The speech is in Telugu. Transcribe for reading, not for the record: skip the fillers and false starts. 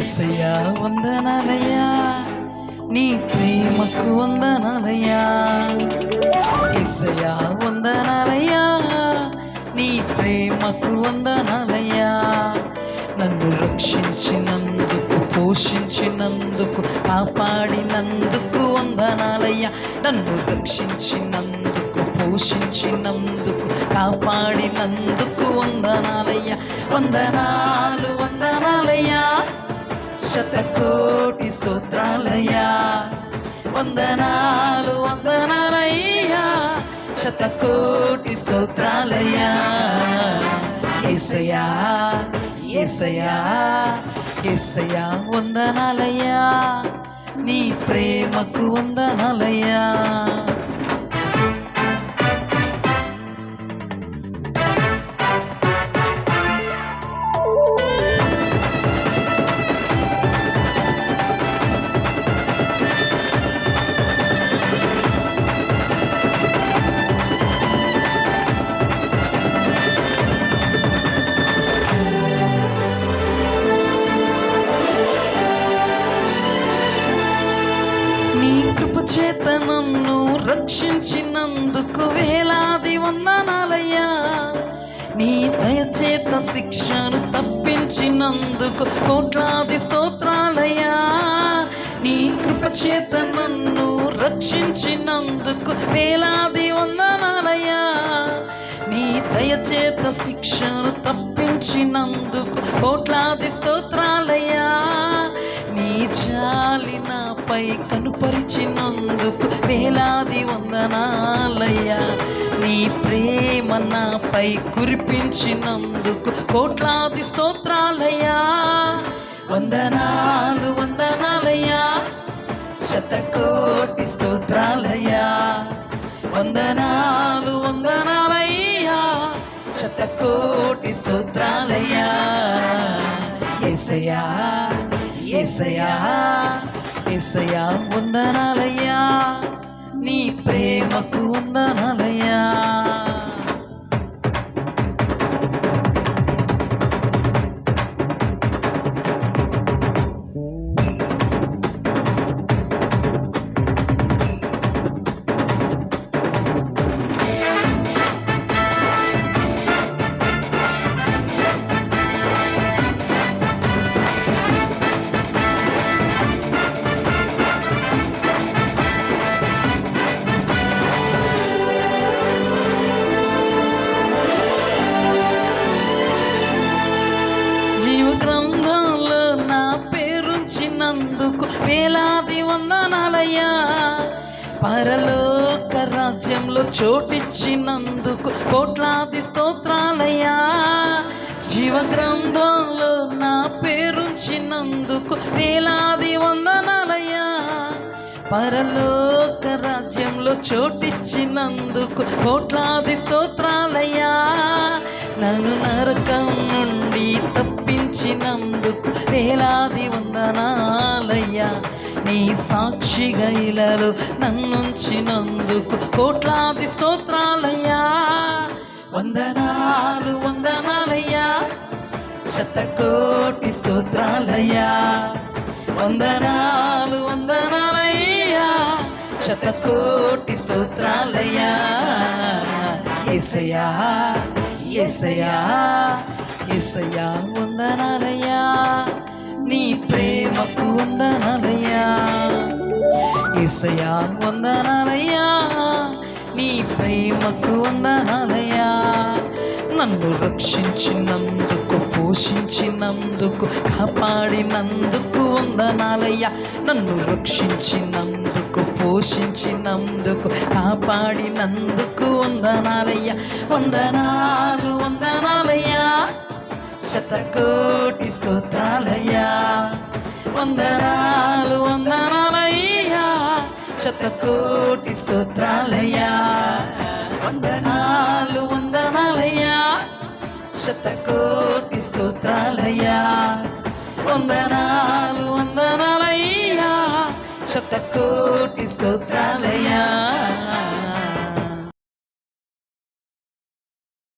యేసయ్యా వందనాలయ్యా, నీ ప్రేమకు వందనాలయ్యా. యేసయ్యా వందనాలయ్యా, నీ ప్రేమకు వందనాలయ్యా. నన్ను రక్షించినందుకు, పోషించినందుకు, కాపాడినందుకు వందనాలయ్యా. నన్ను రక్షించినందుకు, పోషించినందుకు, కాపాడినందుకు వందనాలయ్యా. వందనాలు వందనాలయ్యా, శతకోటి స్తోత్రాలయ్యా. వందనాలు వందనాలయ్యా, శతకోటి స్తోత్రాలయ్యా. యేసయ్యా యేసయ్యా యేసయ్యా వందనాలయ్యా, నీ ప్రేమకు వందనాలయ్యా. చేత నన్ను రక్షించినందుకు వేలాది వందనాలయ్యా. నీ దయచేత శిక్షను తప్పించినందుకు కోట్లాది స్తోత్రాలయ్యా. నీ కృప చేత నన్ను రక్షించినందుకు వేలాది వందనాలయ్యా. నీ దయచేత శిక్షను తప్పించినందుకు కోట్లాది స్తోత్రాలయ్యా. నీ జాలి నాపై కనుపరిచినందుకు వేలాది వందనాలయ్యా. నీ ప్రేమ నాపై కురిపించినందుకు కోట్లాది స్తోత్రాలయ్యా. వందనాలు వందనాలయ్యా, శతకోటి స్తోత్రాలయ్యా. వందనాలు వందనాలయ్యా, శతకోటి స్తోత్రాలయ్యా. యేసయ్యా యేసయ్యా యేసయ్యా వందనాలయ్యా, నీ ప్రేమకు వందనాలయ్యా. వేలాది వందనాలయ్యా. పరలోక రాజ్యంలో చోటిచ్చినందుకు కోట్లాది స్తోత్రాలయ్యా. జీవ గ్రంథంలో నా పేరుంచినందుకు వేలాది వందనాలయ్యా. పరలోక రాజ్యంలో చోటిచ్చినందుకు కోట్లాది స్తోత్రాలయ్యా. నన్ను నరకం నుండి తప్పించినందుకు వేలాది వందనాలయ్యా. నీ సాక్షిగా ఇలాలో నన్నుంచినందుకు కోట్లాది స్తోత్రాలయ్యా. వందనాలు వందనాలయ్యా, శతకోటి స్తోత్రాలయ్యా. వందనాలు వందనాలయ్యా, శతకోటి స్తోత్రాలయ్యా. యేసయ్యా యేసయ్యా యేసయ్యా వందనాలయ్యా, నీ ప్రేమకు వందనాలయ్యా. యేసయ్యా వందనాలయ్యా, నీ ప్రేమకు వందనాలయ్యా. నన్ను రక్షించినందుకు, పోషించినందుకు, కాపాడినందుకు వందనాలయ్యా. నన్ను రక్షించినందుకు, పోషించినందుకు, కాపాడినందుకు వందనాలయ్యా. వందనాలు వందనాలయ్యా, శతకోటి స్తోత్రాలయ్యా. వందనాలు వందనాలయ్యా, శతకోటి స్తోత్రాలయ్యా. వందనాలు వందనాలయ్యా, శతకోటి స్తోత్రాలయ్యా. వందనాలు వందనాలయ్యా, శతకోటి స్తోత్రాలయ్యా.